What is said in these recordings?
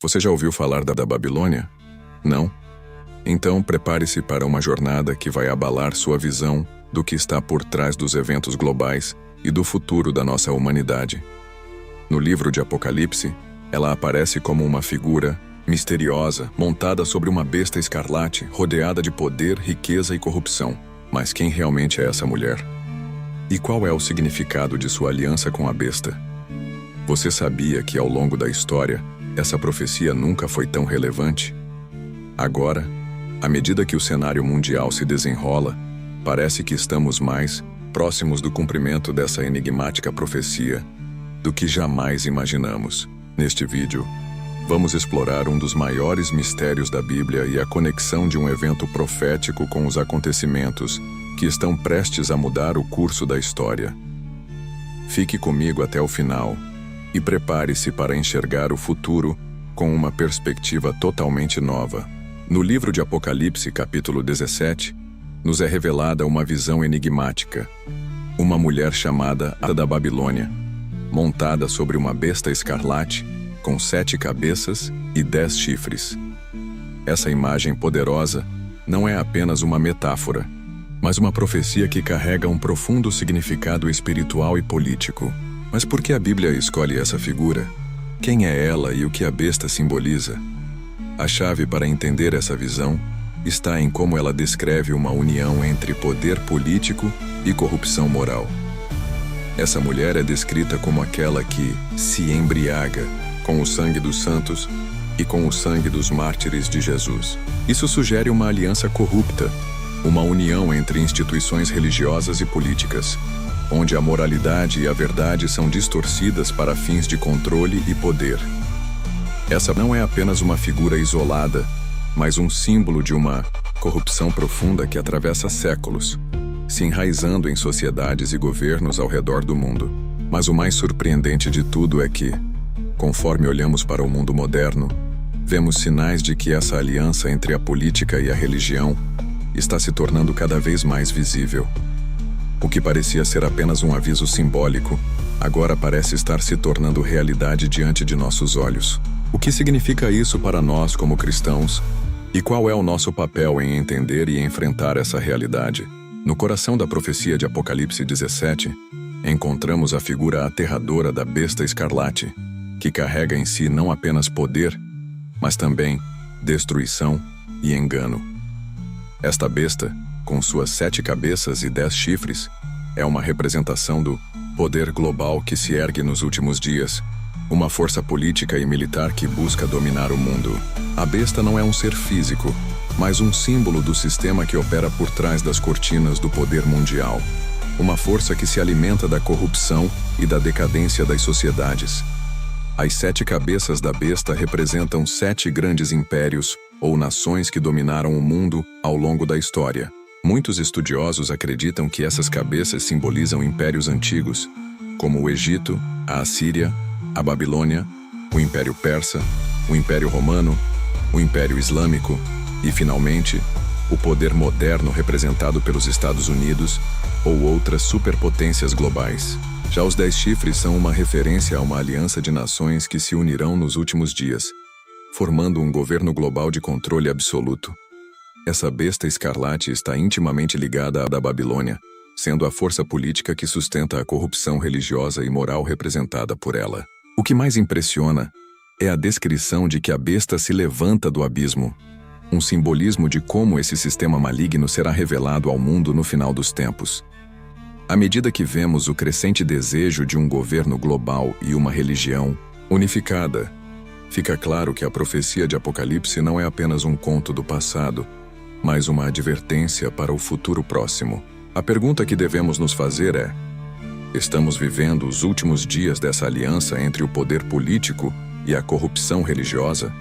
Você já ouviu falar da Babilônia? Não? Então prepare-se para uma jornada que vai abalar sua visão do que está por trás dos eventos globais e do futuro da nossa humanidade. No livro de Apocalipse, ela aparece como uma figura misteriosa, montada sobre uma besta escarlate, rodeada de poder, riqueza e corrupção. Mas quem realmente é essa mulher? E qual é o significado de sua aliança com a besta? Você sabia que ao longo da história, essa profecia nunca foi tão relevante? Agora, à medida que o cenário mundial se desenrola, parece que estamos mais próximos do cumprimento dessa enigmática profecia do que jamais imaginamos. Neste vídeo, vamos explorar um dos maiores mistérios da Bíblia e a conexão de um evento profético com os acontecimentos que estão prestes a mudar o curso da história. Fique comigo até o final e prepare-se para enxergar o futuro com uma perspectiva totalmente nova. No livro de Apocalipse, capítulo 17, nos é revelada uma visão enigmática. Uma mulher chamada a da Babilônia, montada sobre uma besta escarlate, com 7 cabeças e 10 chifres. Essa imagem poderosa não é apenas uma metáfora, mas uma profecia que carrega um profundo significado espiritual e político. Mas por que a Bíblia escolhe essa figura? Quem é ela e o que a besta simboliza? A chave para entender essa visão está em como ela descreve uma união entre poder político e corrupção moral. Essa mulher é descrita como aquela que se embriaga com o sangue dos santos e com o sangue dos mártires de Jesus. Isso sugere uma aliança corrupta, uma união entre instituições religiosas e políticas, onde a moralidade e a verdade são distorcidas para fins de controle e poder. Essa não é apenas uma figura isolada, mas um símbolo de uma corrupção profunda que atravessa séculos, se enraizando em sociedades e governos ao redor do mundo. Mas o mais surpreendente de tudo é que, conforme olhamos para o mundo moderno, vemos sinais de que essa aliança entre a política e a religião está se tornando cada vez mais visível. O que parecia ser apenas um aviso simbólico, agora parece estar se tornando realidade diante de nossos olhos. O que significa isso para nós como cristãos? E qual é o nosso papel em entender e enfrentar essa realidade? No coração da profecia de Apocalipse 17, encontramos a figura aterradora da besta escarlate, que carrega em si não apenas poder, mas também destruição e engano. Esta besta, com suas 7 cabeças e 10 chifres, é uma representação do poder global que se ergue nos últimos dias, uma força política e militar que busca dominar o mundo. A besta não é um ser físico, mas um símbolo do sistema que opera por trás das cortinas do poder mundial. Uma força que se alimenta da corrupção e da decadência das sociedades. As 7 cabeças da besta representam 7 grandes impérios ou nações que dominaram o mundo ao longo da história. Muitos estudiosos acreditam que essas cabeças simbolizam impérios antigos, como o Egito, a Assíria, a Babilônia, o Império Persa, o Império Romano, o Império Islâmico e, finalmente, o poder moderno representado pelos Estados Unidos ou outras superpotências globais. Já os 10 chifres são uma referência a uma aliança de nações que se unirão nos últimos dias, formando um governo global de controle absoluto. Essa besta escarlate está intimamente ligada à da Babilônia, sendo a força política que sustenta a corrupção religiosa e moral representada por ela. O que mais impressiona é a descrição de que a besta se levanta do abismo, um simbolismo de como esse sistema maligno será revelado ao mundo no final dos tempos. À medida que vemos o crescente desejo de um governo global e uma religião unificada, fica claro que a profecia de Apocalipse não é apenas um conto do passado, mas uma advertência para o futuro próximo. A pergunta que devemos nos fazer é: estamos vivendo os últimos dias dessa aliança entre o poder político e a corrupção religiosa?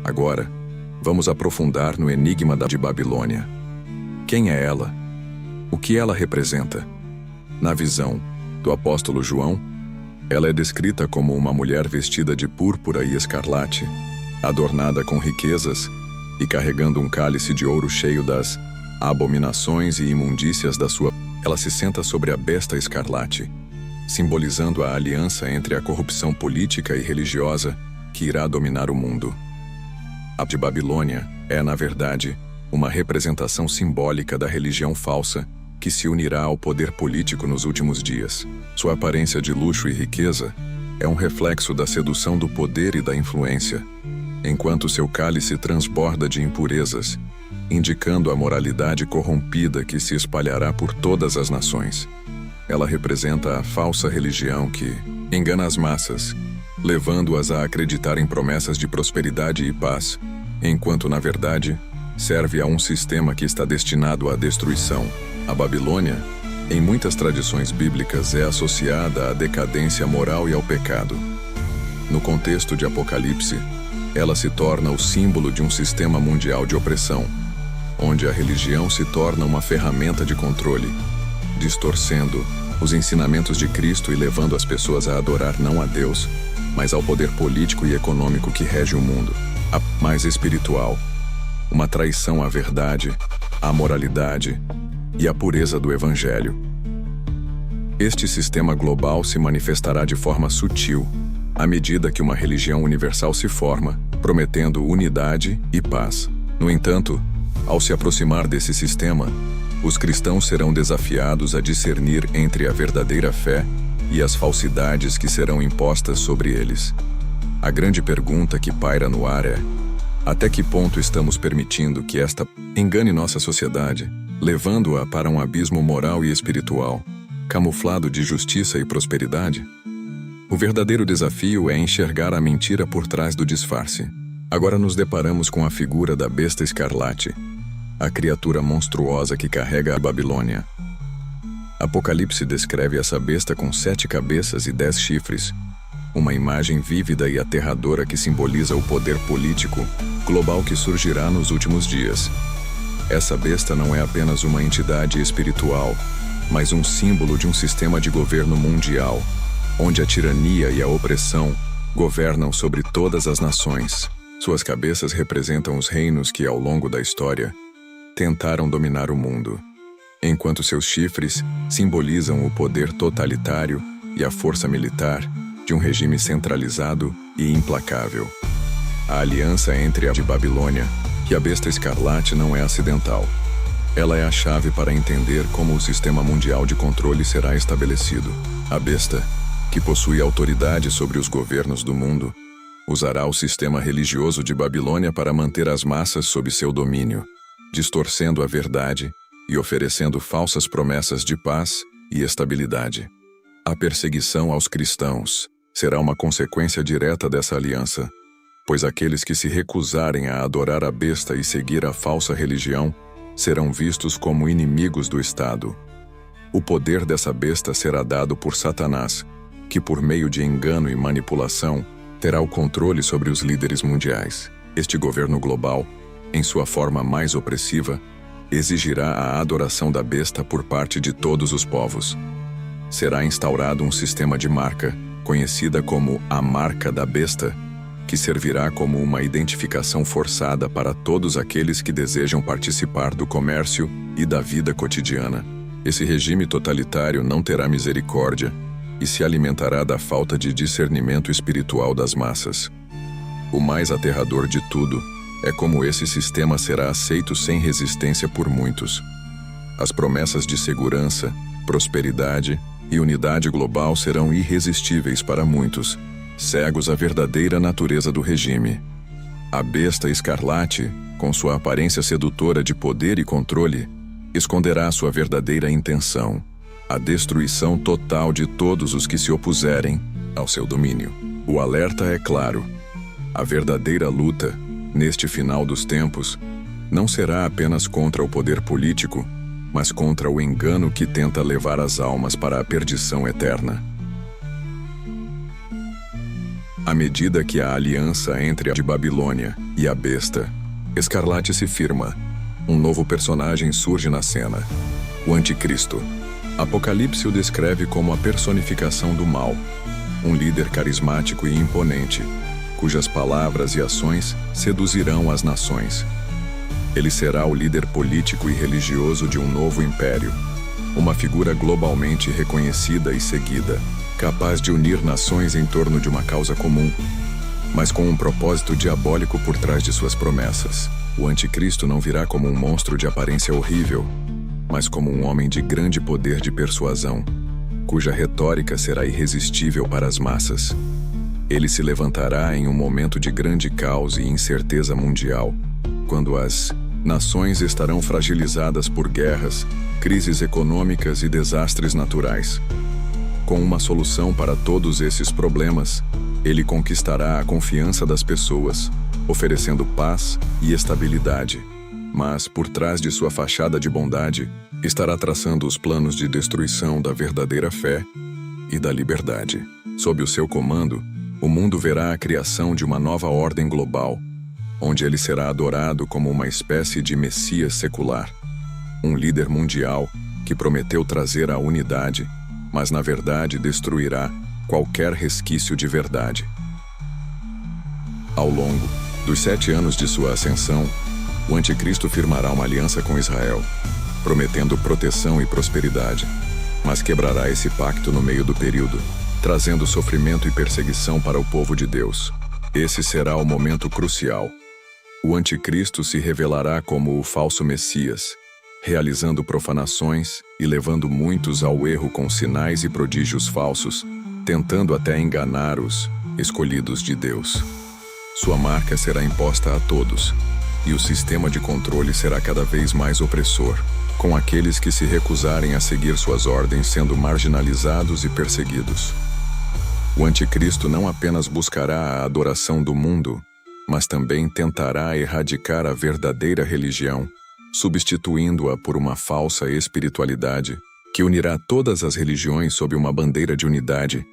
Agora, vamos aprofundar no enigma de Babilônia. Quem é ela? O que ela representa? Na visão do apóstolo João, ela é descrita como uma mulher vestida de púrpura e escarlate, adornada com riquezas e carregando um cálice de ouro cheio das abominações e imundícias da sua. Ela se senta sobre a besta escarlate, simbolizando a aliança entre a corrupção política e religiosa que irá dominar o mundo. A de Babilônia é, na verdade, uma representação simbólica da religião falsa que se unirá ao poder político nos últimos dias. Sua aparência de luxo e riqueza é um reflexo da sedução do poder e da influência, enquanto seu cálice transborda de impurezas, indicando a moralidade corrompida que se espalhará por todas as nações. Ela representa a falsa religião que engana as massas, levando-as a acreditar em promessas de prosperidade e paz, enquanto, na verdade, serve a um sistema que está destinado à destruição. A Babilônia, em muitas tradições bíblicas, é associada à decadência moral e ao pecado. No contexto de Apocalipse, ela se torna o símbolo de um sistema mundial de opressão, onde a religião se torna uma ferramenta de controle, distorcendo os ensinamentos de Cristo e levando as pessoas a adorar não a Deus, mas ao poder político e econômico que rege o mundo. A mais espiritual, uma traição à verdade, à moralidade e à pureza do Evangelho. Este sistema global se manifestará de forma sutil, à medida que uma religião universal se forma, prometendo unidade e paz. No entanto, ao se aproximar desse sistema, os cristãos serão desafiados a discernir entre a verdadeira fé e as falsidades que serão impostas sobre eles. A grande pergunta que paira no ar é: até que ponto estamos permitindo que esta engane nossa sociedade, levando-a para um abismo moral e espiritual, camuflado de justiça e prosperidade? O verdadeiro desafio é enxergar a mentira por trás do disfarce. Agora nos deparamos com a figura da besta escarlate, a criatura monstruosa que carrega a Babilônia. Apocalipse descreve essa besta com 7 cabeças e 10 chifres, uma imagem vívida e aterradora que simboliza o poder político global que surgirá nos últimos dias. Essa besta não é apenas uma entidade espiritual, mas um símbolo de um sistema de governo mundial, onde a tirania e a opressão governam sobre todas as nações. Suas cabeças representam os reinos que, ao longo da história, tentaram dominar o mundo, enquanto seus chifres simbolizam o poder totalitário e a força militar de um regime centralizado e implacável. A aliança entre a de Babilônia e a besta escarlate não é acidental. Ela é a chave para entender como o sistema mundial de controle será estabelecido. A besta, que possui autoridade sobre os governos do mundo, usará o sistema religioso de Babilônia para manter as massas sob seu domínio, distorcendo a verdade e oferecendo falsas promessas de paz e estabilidade. A perseguição aos cristãos será uma consequência direta dessa aliança, pois aqueles que se recusarem a adorar a besta e seguir a falsa religião serão vistos como inimigos do Estado. O poder dessa besta será dado por Satanás, que por meio de engano e manipulação terá o controle sobre os líderes mundiais. Este governo global, em sua forma mais opressiva, exigirá a adoração da besta por parte de todos os povos. Será instaurado um sistema de marca, conhecida como a Marca da Besta, que servirá como uma identificação forçada para todos aqueles que desejam participar do comércio e da vida cotidiana. Esse regime totalitário não terá misericórdia e se alimentará da falta de discernimento espiritual das massas. O mais aterrador de tudo é como esse sistema será aceito sem resistência por muitos. As promessas de segurança, prosperidade e unidade global serão irresistíveis para muitos, cegos à verdadeira natureza do regime. A besta escarlate, com sua aparência sedutora de poder e controle, esconderá sua verdadeira intenção: a destruição total de todos os que se opuserem ao seu domínio. O alerta é claro: a verdadeira luta, neste final dos tempos, não será apenas contra o poder político, mas contra o engano que tenta levar as almas para a perdição eterna. À medida que a aliança entre a de Babilônia e a besta escarlate se firma, um novo personagem surge na cena: o Anticristo. Apocalipse o descreve como a personificação do mal, um líder carismático e imponente, cujas palavras e ações seduzirão as nações. Ele será o líder político e religioso de um novo império, uma figura globalmente reconhecida e seguida, capaz de unir nações em torno de uma causa comum. mas com um propósito diabólico por trás de suas promessas. O anticristo não virá como um monstro de aparência horrível, mas como um homem de grande poder de persuasão, cuja retórica será irresistível para as massas. Ele se levantará em um momento de grande caos e incerteza mundial, quando as nações estarão fragilizadas por guerras, crises econômicas e desastres naturais. Com uma solução para todos esses problemas, ele conquistará a confiança das pessoas, oferecendo paz e estabilidade. Mas, por trás de sua fachada de bondade, estará traçando os planos de destruição da verdadeira fé e da liberdade. Sob o seu comando, o mundo verá a criação de uma nova ordem global, onde ele será adorado como uma espécie de Messias secular, um líder mundial que prometeu trazer a unidade, mas na verdade destruirá qualquer resquício de verdade. Ao longo dos 7 anos de sua ascensão, o anticristo firmará uma aliança com Israel, prometendo proteção e prosperidade, mas quebrará esse pacto no meio do período, trazendo sofrimento e perseguição para o povo de Deus. Esse será o momento crucial. O anticristo se revelará como o falso Messias, realizando profanações e levando muitos ao erro com sinais e prodígios falsos, tentando até enganar os escolhidos de Deus. Sua marca será imposta a todos, e o sistema de controle será cada vez mais opressor, com aqueles que se recusarem a seguir suas ordens sendo marginalizados e perseguidos. O anticristo não apenas buscará a adoração do mundo, mas também tentará erradicar a verdadeira religião, substituindo-a por uma falsa espiritualidade que unirá todas as religiões sob uma bandeira de unidade,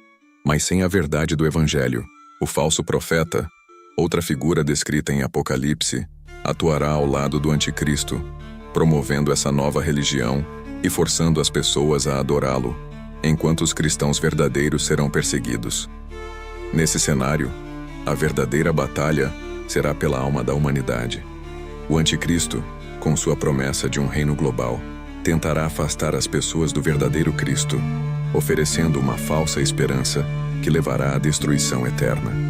mas sem a verdade do Evangelho. O falso profeta, outra figura descrita em Apocalipse, atuará ao lado do anticristo, promovendo essa nova religião e forçando as pessoas a adorá-lo, enquanto os cristãos verdadeiros serão perseguidos. Nesse cenário, a verdadeira batalha será pela alma da humanidade. O anticristo, com sua promessa de um reino global, tentará afastar as pessoas do verdadeiro Cristo, oferecendo uma falsa esperança que levará à destruição eterna.